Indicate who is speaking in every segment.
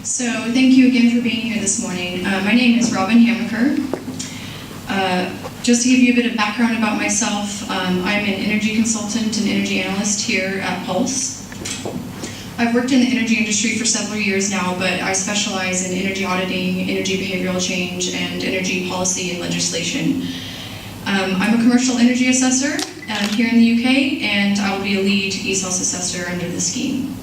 Speaker 1: So thank you again for being here this morning. My name is Robin Hamaker. Just to give you a bit of background about myself, I'm an energy consultant and energy analyst here at Pulse. I've worked in the energy industry for several years now, but I specialize in energy auditing, energy behavioral change, and energy policy and legislation. I'm a commercial energy assessor here in the UK, and I will be a lead ESOS assessor under the scheme.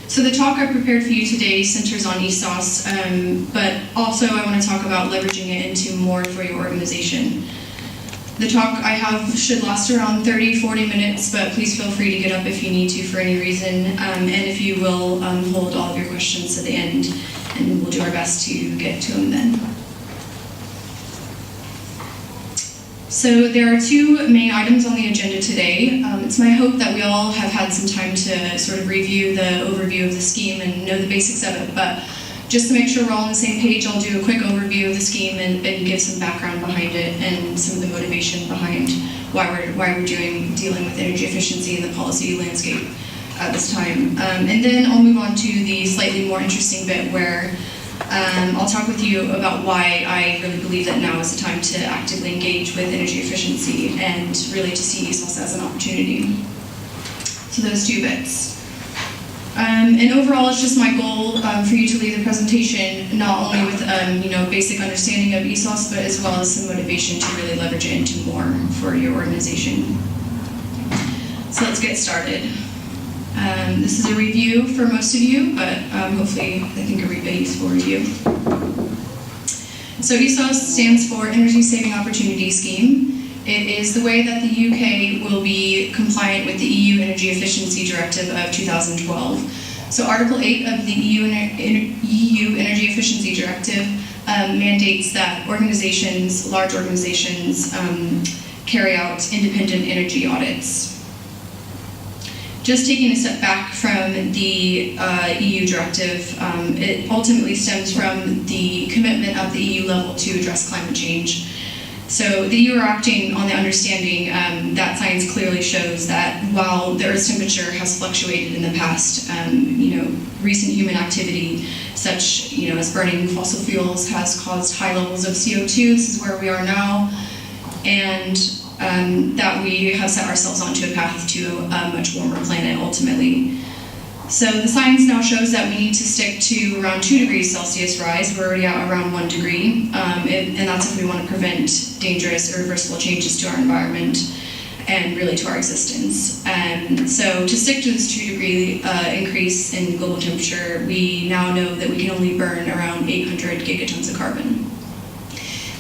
Speaker 1: So the talk I prepared for you today centers on ESOS, but also I want to talk about leveraging it into more for your organization. The talk I have should last around 30-40 minutes, but please feel free to get up if you need to for any reason, and if you will, hold all of your questions to the end, and we'll do our best to get to them then. So there are two main items on the agenda today. It's my hope that we all have had some time to sort of review the overview of the scheme and know the basics of it, but just to make sure we're all on the same page, I'll do a quick overview of the scheme and give some background behind it and some of the motivation behind why we're dealing with energy efficiency in the policy landscape at this time. And then I'll move on to the slightly more interesting bit where I'll talk with you about why I really believe that now is the time to actively engage with energy efficiency and really to see ESOS as an opportunity. So those two bits. And overall, it's just my goal for you to leave the presentation not only with basic understanding of ESOS, but as well as some motivation to really leverage it into more for your organization. So let's get started. This is a review for most of you, but hopefully I think a useful review. So ESOS stands for Energy Saving Opportunity Scheme. It is the way that the UK will be compliant with the EU Energy Efficiency Directive of 2012. So Article 8 of the EU Energy Efficiency Directive mandates that large organizations, carry out independent energy audits. Just taking a step back from the EU directive, it ultimately stems from the commitment at the EU level to address climate change. So the EU are acting on the understanding that science clearly shows that while the Earth's temperature has fluctuated in the past, recent human activity, such as burning fossil fuels, has caused high levels of CO2. This is where we are now, and that we have set ourselves onto a path to a much warmer planet ultimately. So the science now shows that we need to stick to around 2 degrees Celsius rise. We're already at around 1 degree, and that's if we want to prevent dangerous, irreversible changes to our environment and really to our existence. So to stick to this 2 degree increase in global temperature, we now know that we can only burn around 800 gigatons of carbon.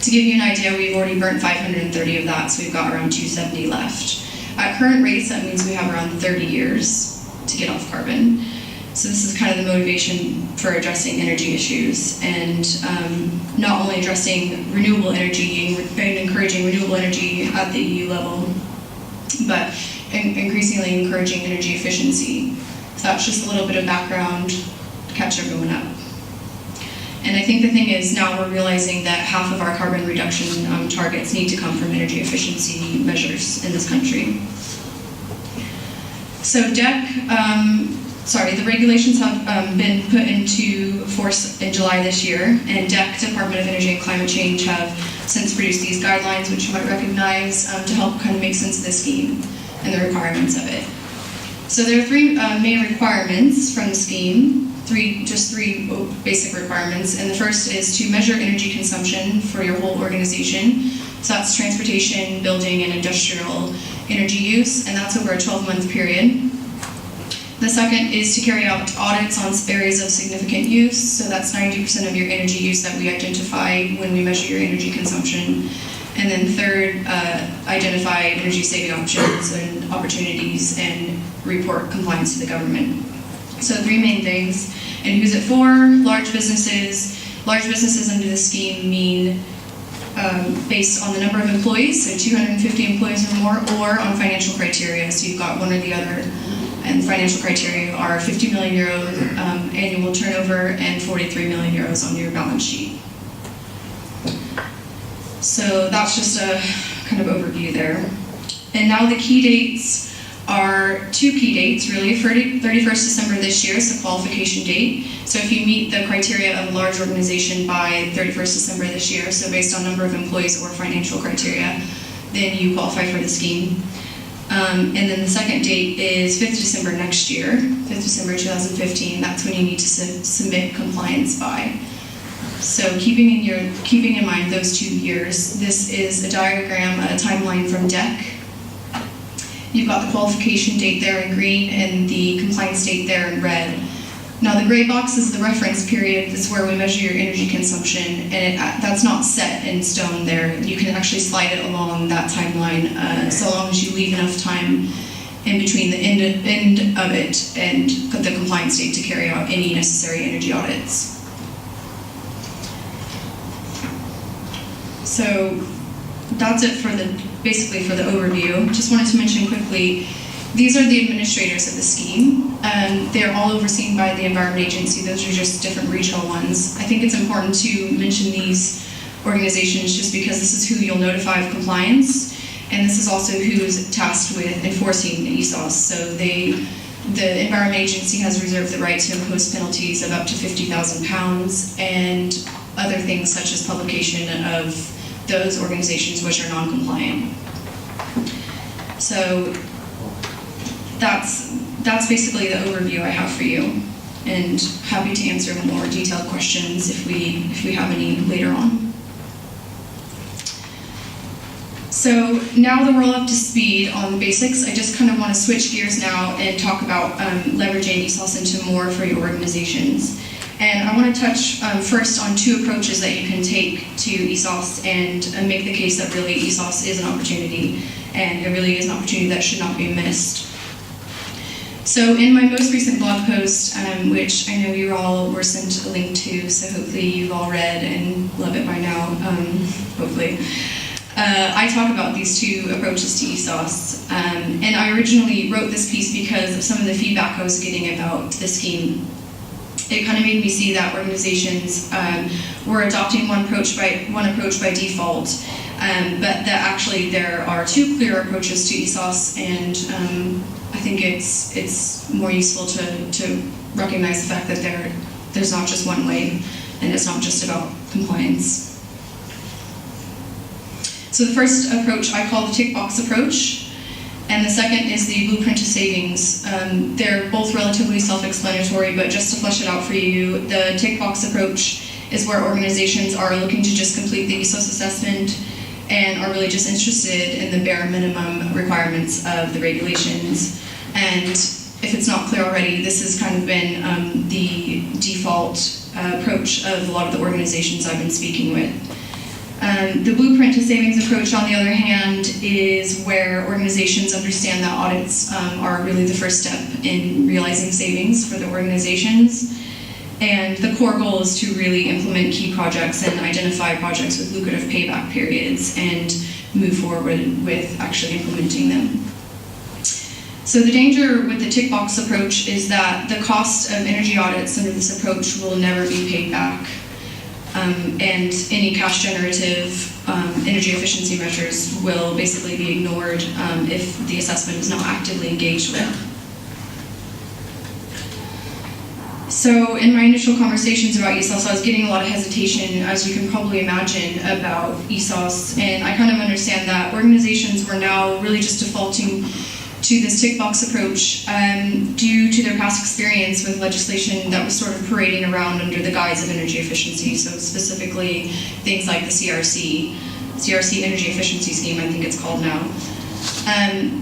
Speaker 1: To give you an idea, we've already burnt 530 of that, so we've got around 270 left. At current rates, that means we have around 30 years to get off carbon. So this is kind of the motivation for addressing energy issues, and not only addressing renewable energy and encouraging renewable energy at the EU level, but increasingly encouraging energy efficiency. So that's just a little bit of background to catch everyone up. And I think the thing is, now we're realizing that half of our carbon reduction targets need to come from energy efficiency measures in this country. So the regulations have been put into force in July this year, and Department of Energy and Climate Change, have since produced these guidelines, which you might recognize, to help kind of make sense of the scheme and the requirements of it. So there are 3 main requirements from the scheme. Just three basic requirements, and the first is to measure energy consumption for your whole organization. So that's transportation, building, and industrial energy use, and that's over a 12-month period. The second is to carry out audits on areas of significant use, so that's 90% of your energy use that we identify when we measure your energy consumption. And then third, identify energy saving options and opportunities and report compliance to the government. So 3 main things. And who's it for? Large businesses. Large businesses under the scheme mean based on the number of employees, so 250 employees or more, or on financial criteria, so you've got one or the other. And financial criteria are 50 million euro annual turnover and 43 million euros on your balance sheet. So that's just a kind of overview there. And now the key dates are two key dates, really. 31st December this year is the qualification date. So if you meet the criteria of a large organization by 31st December this year, so based on number of employees or financial criteria, then you qualify for the scheme. And then the second date is 5th December next year, 5th December 2015. That's when you need to submit compliance by. So keeping in mind those 2 years, this is a diagram, a timeline from DEC. You've got the qualification date there in green and the compliance date there in red. Now the gray box is the reference period. That's where we measure your energy consumption, and that's not set in stone there. You can actually slide it along that timeline so long as you leave enough time in between the end of it and the compliance date to carry out any necessary energy audits. So that's it for basically for the overview. Just wanted to mention quickly, these are the administrators of the scheme. They're all overseen by the Environment Agency. Those are just different regional ones. I think it's important to mention these organizations just because this is who you'll notify of compliance, and this is also who is tasked with enforcing the ESOS. So the Environment Agency has reserved the right to impose penalties of up to £50,000 and other things such as publication of those organizations which are non-compliant. So that's basically the overview I have for you, and happy to answer more detailed questions if we have any later on. So now that we're all up to speed on the basics, I just kind of want to switch gears now and talk about leveraging ESOS into more for your organizations. And I want to touch first on 2 approaches that you can take to ESOS and make the case that really ESOS is an opportunity, and it really is an opportunity that should not be missed. So in my most recent blog post, which I know you all were sent a link to, so hopefully you've all read and love it by now, hopefully. I talk about these 2 approaches to ESOS, and I originally wrote this piece because of some of the feedback I was getting about the scheme. It kind of made me see that organizations were adopting one approach by default, but that actually there are 2 clear approaches to ESOS, and I think it's more useful to recognize the fact that there's not just one way, and it's not just about compliance. So the first approach I call the tick box approach, and the second is the blueprint to savings. They're both relatively self-explanatory, but just to flesh it out for you, the tick box approach is where organizations are looking to just complete the ESOS assessment and are really just interested in the bare minimum requirements of the regulations. And if it's not clear already, this has kind of been the default approach of a lot of the organizations I've been speaking with. The blueprint to savings approach, on the other hand, is where organizations understand that audits are really the first step in realizing savings for the organizations. And the core goal is to really implement key projects and identify projects with lucrative payback periods and move forward with actually implementing them. So the danger with the tick box approach is that the cost of energy audits under this approach will never be paid back. And any cash generative energy efficiency measures will basically be ignored if the assessment is not actively engaged with. So in my initial conversations about ESOS, I was getting a lot of hesitation, as you can probably imagine, about ESOS, and I kind of understand that organizations were now really just defaulting to this tick box approach due to their past experience with legislation that was sort of parading around under the guise of energy efficiency, so specifically things like the CRC Energy Efficiency Scheme, I think it's called now.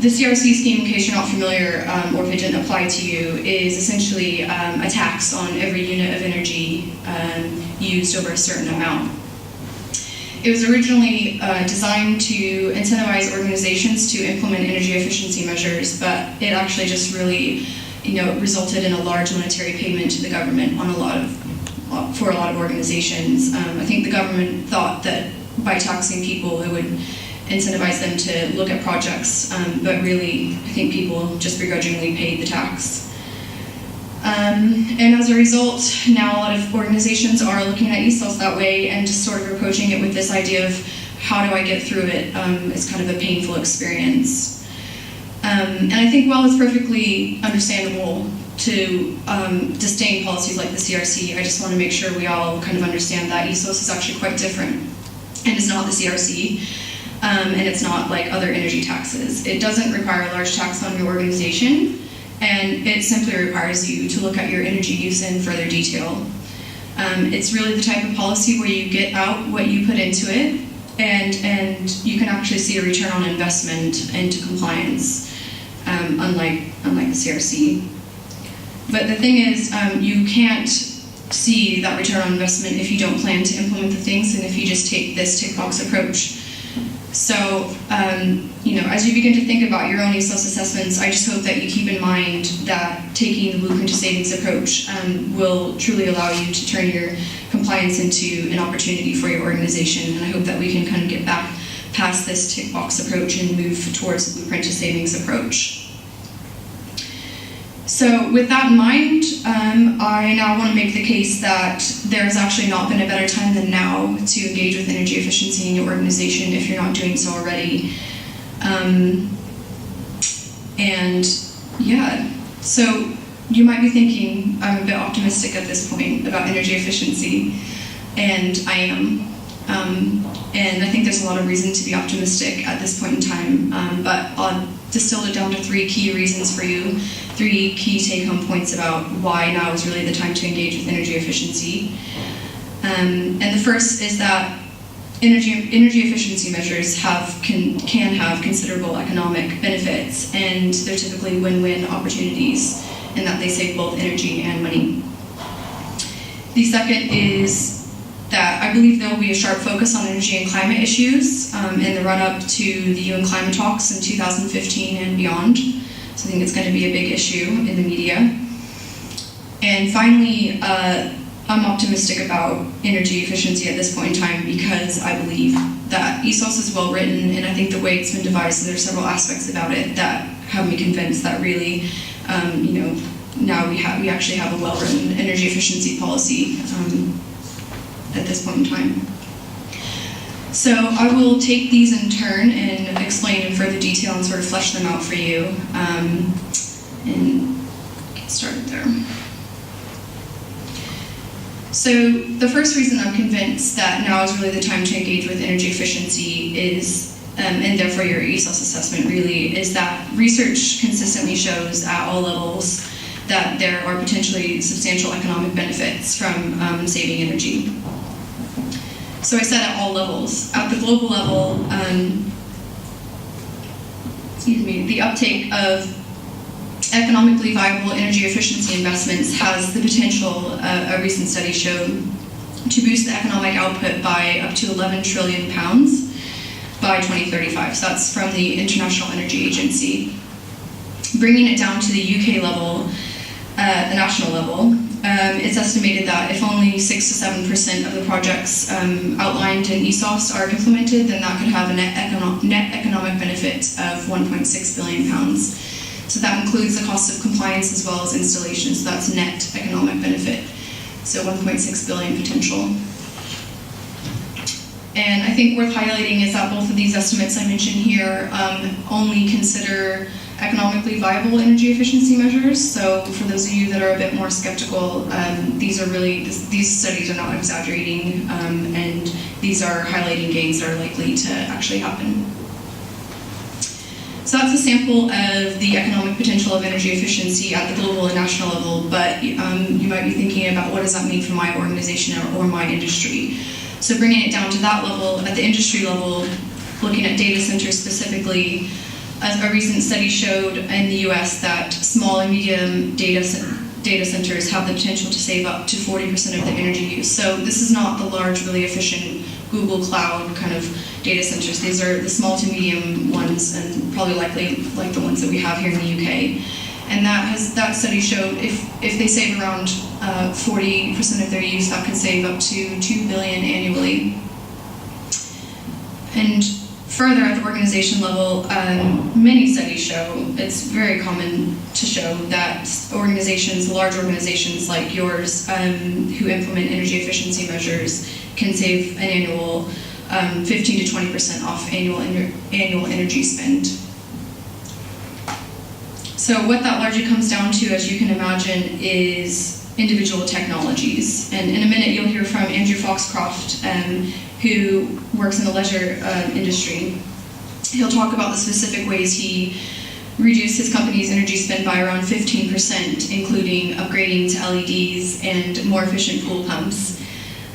Speaker 1: The CRC scheme, in case you're not familiar or if it didn't apply to you, is essentially a tax on every unit of energy used over a certain amount. It was originally designed to incentivize organizations to implement energy efficiency measures, but it actually just really, resulted in a large monetary payment to the government for a lot of organizations. I think the government thought that by taxing people, it would incentivize them to look at projects, but really, I think people just begrudgingly paid the tax. And as a result, now a lot of organizations are looking at ESOS that way and just sort of approaching it with this idea of how do I get through it? It's kind of a painful experience. And I think while it's perfectly understandable to disdain policies like the CRC, I just want to make sure we all kind of understand that ESOS is actually quite different and is not the CRC, and it's not like other energy taxes. It doesn't require a large tax on your organization, and it simply requires you to look at your energy use in further detail. It's really the type of policy where you get out what you put into it, and you can actually see a return on investment into compliance, unlike the CRC. But the thing is, you can't see that return on investment if you don't plan to implement the things and if you just take this tick box approach. So, as you begin to think about your own ESOS assessments, I just hope that you keep in mind that taking the blueprint to savings approach will truly allow you to turn your compliance into an opportunity for your organization. And I hope that we can kind of get back past this tick box approach and move towards the blueprint to savings approach. So with that in mind, I now want to make the case that there has actually not been a better time than now to engage with energy efficiency in your organization if you're not doing so already. So you might be thinking I'm a bit optimistic at this point about energy efficiency, and I am. And I think there's a lot of reason to be optimistic at this point in time, but I'll distill it down to 3 key reasons for you, 3 key take-home points about why now is really the time to engage with energy efficiency. And the first is that energy efficiency measures can have considerable economic benefits, and they're typically win-win opportunities in that they save both energy and money. The second is that I believe there will be a sharp focus on energy and climate issues in the run-up to the UN climate talks in 2015 and beyond. So I think it's going to be a big issue in the media. And finally, I'm optimistic about energy efficiency at this point in time because I believe that ESOS is well written, and I think the way it's been devised, there are several aspects about it that have me convinced that really, now we actually have a well-written energy efficiency policy at this point in time. So I will take these in turn and explain in further detail and sort of flesh them out for you, and get started there. So the first reason I'm convinced that now is really the time to engage with energy efficiency is, and therefore your ESOS assessment really, is that research consistently shows at all levels that there are potentially substantial economic benefits from saving energy. So I said at all levels. At the global level, the uptake of economically viable energy efficiency investments has the potential, a recent study showed, to boost the economic output by up to £11 trillion by 2035. So that's from the International Energy Agency. Bringing it down to the UK level, the national level, it's estimated that if only 6 to 7% of the projects outlined in ESOS are implemented, then that could have a net economic benefit of £1.6 billion. So that includes the cost of compliance as well as installation, so that's net economic benefit. So 1.6 billion potential. And I think worth highlighting is that both of these estimates I mentioned here only consider economically viable energy efficiency measures. So for those of you that are a bit more skeptical, these studies are not exaggerating, and these are highlighting gains that are likely to actually happen. So that's a sample of the economic potential of energy efficiency at the global and national level, but you might be thinking about what does that mean for my organization or my industry. So bringing it down to that level, at the industry level, looking at data centers specifically, a recent study showed in the US that small and medium data centers have the potential to save up to 40% of their energy use. So this is not the large, really efficient Google Cloud kind of data centers. These are the small to medium ones, and probably likely like the ones that we have here in the UK. And that study showed if they save around 40% of their use, that could save up to $2 billion annually. And further at the organization level, many studies show, it's very common to show that organizations, large organizations like yours, who implement energy efficiency measures can save an annual 15 to 20% off annual energy spend. So what that largely comes down to, as you can imagine, is individual technologies. And in a minute, you'll hear from Andrew Foxcroft, who works in the leisure industry. He'll talk about the specific ways he reduced his company's energy spend by around 15%, including upgrading to LEDs and more efficient pool pumps.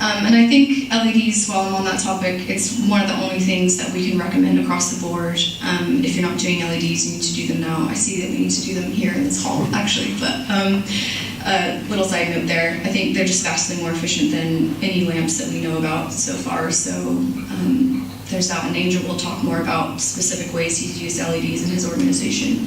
Speaker 1: And I think LEDs, while I'm on that topic, it's one of the only things that we can recommend across the board. If you're not doing LEDs, you need to do them now. I see that we need to do them here in this hall, actually, but little side note there. I think they're just vastly more efficient than any lamps that we know about so far, so there's that, and Angel will talk more about specific ways he's used LEDs in his organization.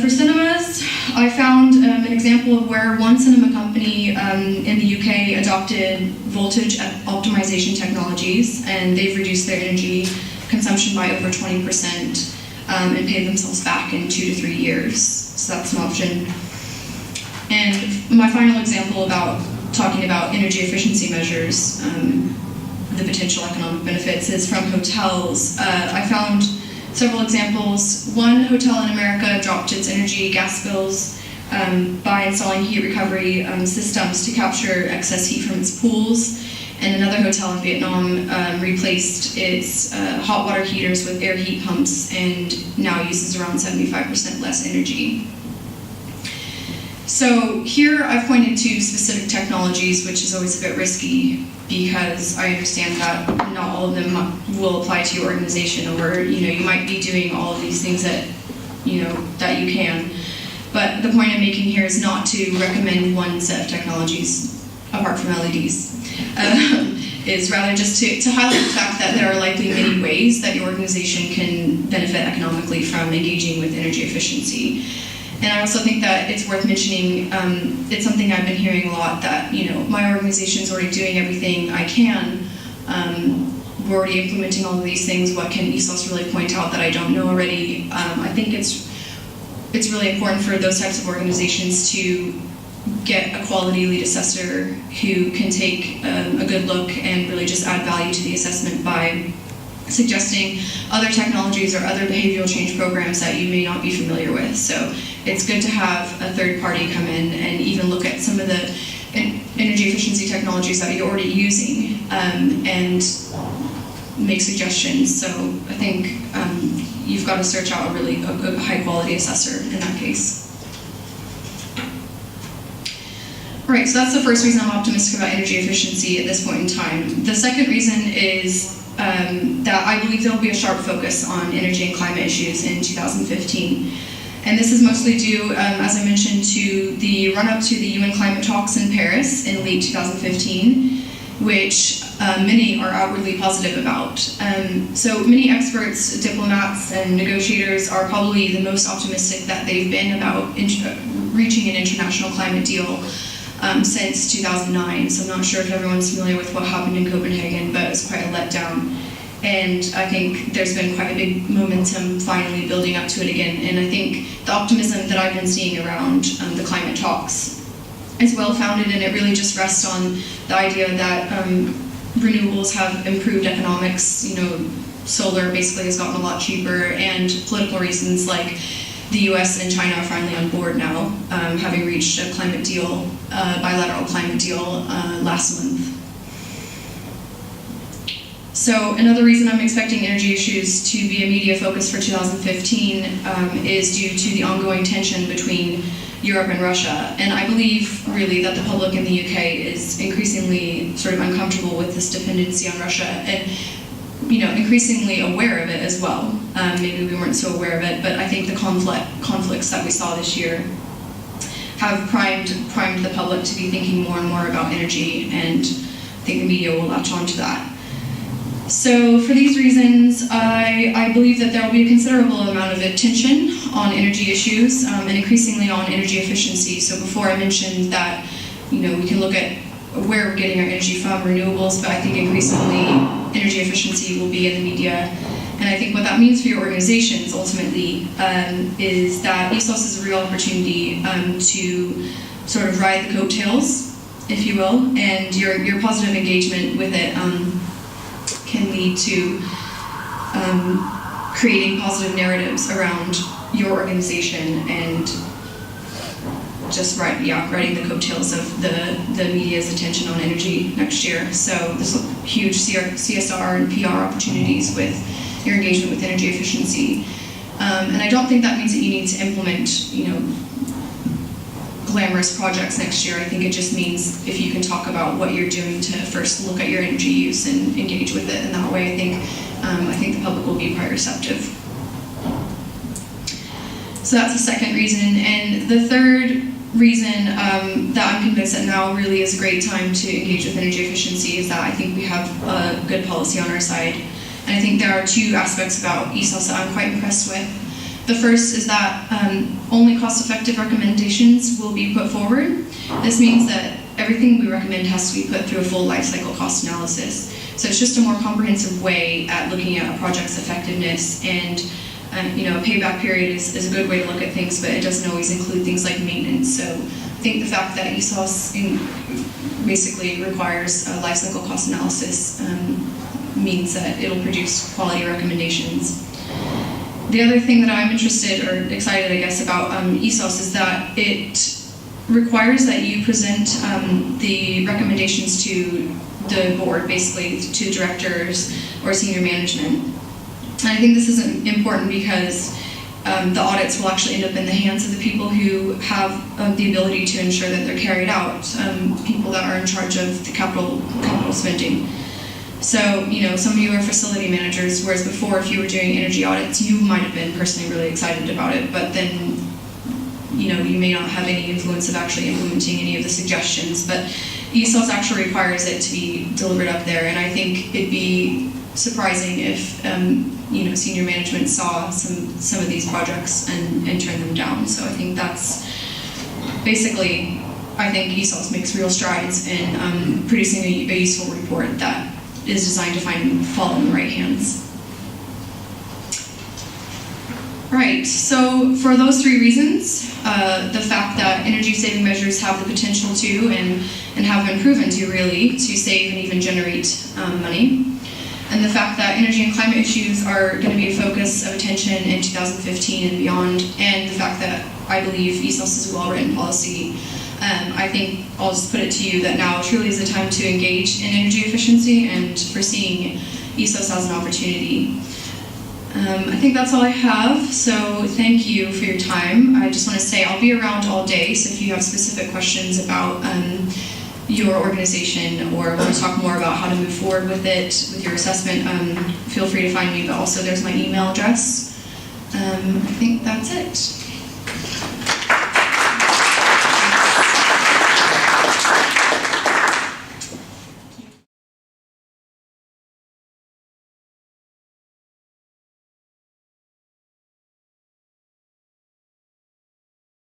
Speaker 1: For cinemas, I found an example of where one cinema company in the UK adopted voltage optimization technologies, and they've reduced their energy consumption by over 20% and paid themselves back in 2 to 3 years. So that's an option. And my final example about talking about energy efficiency measures, the potential economic benefits, is from hotels. I found several examples. One hotel in America dropped its gas bills by installing heat recovery systems to capture excess heat from its pools. And another hotel in Vietnam replaced its hot water heaters with air heat pumps and now uses around 75% less energy. So here I've pointed to specific technologies, which is always a bit risky because I understand that not all of them will apply to your organization, or you might be doing all of these things that that you can. But the point I'm making here is not to recommend one set of technologies apart from LEDs. Is rather just to highlight the fact that there are likely many ways that your organization can benefit economically from engaging with energy efficiency. And I also think that it's worth mentioning, it's something I've been hearing a lot, that my organization's already doing everything I can. We're already implementing all of these things. What can ESOS really point out that I don't know already? I think it's really important for those types of organizations to get a quality lead assessor who can take a good look and really just add value to the assessment by suggesting other technologies or other behavioral change programs that you may not be familiar with. So it's good to have a third party come in and even look at some of the energy efficiency technologies that you're already using and make suggestions. So I think you've got to search out a really a high quality assessor in that case. All right, so that's the first reason I'm optimistic about energy efficiency at this point in time. The second reason is that I believe there will be a sharp focus on energy and climate issues in 2015. And this is mostly due, as I mentioned, to the run-up to the UN climate talks in Paris in late 2015, which many are outwardly positive about. So many experts, diplomats, and negotiators are probably the most optimistic that they've been about reaching an international climate deal since 2009. So I'm not sure if everyone's familiar with what happened in Copenhagen, but it was quite a letdown. And I think there's been quite a big momentum finally building up to it again. And I think the optimism that I've been seeing around the climate talks is well-founded, and it really just rests on the idea that renewables have improved economics. Solar basically has gotten a lot cheaper, and political reasons like the US and China are finally on board now, having reached a climate deal, bilateral climate deal last month. So another reason I'm expecting energy issues to be a media focus for 2015 is due to the ongoing tension between Europe and Russia. And I believe really that the public in the UK is increasingly sort of uncomfortable with this dependency on Russia, and increasingly aware of it as well. Maybe we weren't so aware of it, but I think the conflicts that we saw this year have primed the public to be thinking more and more about energy, and I think the media will latch on to that. So for these reasons, I believe that there will be a considerable amount of attention on energy issues and increasingly on energy efficiency. So before I mentioned that, we can look at where we're getting our energy from, renewables, but I think increasingly energy efficiency will be in the media. And I think what that means for your organizations ultimately is that ESOS is a real opportunity to sort of ride the coattails, if you will, and your positive engagement with it can lead to creating positive narratives around your organization and just riding the coattails of the media's attention on energy next year. So there's huge CSR and PR opportunities with your engagement with energy efficiency. And I don't think that means that you need to implement, glamorous projects next year. I think it just means if you can talk about what you're doing to first look at your energy use and engage with it in that way, I think the public will be quite receptive. So that's the second reason. And the third reason that I'm convinced that now really is a great time to engage with energy efficiency is that I think we have a good policy on our side. And I think there are two aspects about ESOS that I'm quite impressed with. The first is that only cost-effective recommendations will be put forward. This means that everything we recommend has to be put through a full life cycle cost analysis. So it's just a more comprehensive way at looking at a project's effectiveness, and a payback period is a good way to look at things, but it doesn't always include things like maintenance. So I think the fact that ESOS basically requires a life cycle cost analysis means that it'll produce quality recommendations. The other thing that I'm interested or excited, I guess, about ESOS is that it requires that you present the recommendations to the board, basically to directors or senior management. And I think this is important because the audits will actually end up in the hands of the people who have the ability to ensure that they're carried out, people that are in charge of the capital spending. So, some of you are facility managers, whereas before, if you were doing energy audits, you might have been personally really excited about it, but then, you may not have any influence of actually implementing any of the suggestions. But ESOS actually requires it to be delivered up there, and I think it'd be surprising if, senior management saw some of these projects and turned them down. So I think that's basically, I think ESOS makes real strides in producing a useful report that is designed to fall in the right hands. Right, so for those three reasons, the fact that energy saving measures have the potential to and have been proven to really to save and even generate money, and the fact that energy and climate issues are going to be a focus of attention in 2015 and beyond, and the fact that I believe ESOS is a well-written policy, I think I'll just put it to you that now truly is the time to engage in energy efficiency and for seeing ESOS as an opportunity. I think that's all I have, so thank you for your time. I just want to say I'll be around all day, so if you have specific questions about your organization or want to talk more about how to move forward with it, with your assessment, feel free to find me, but also there's my email address. I think that's it.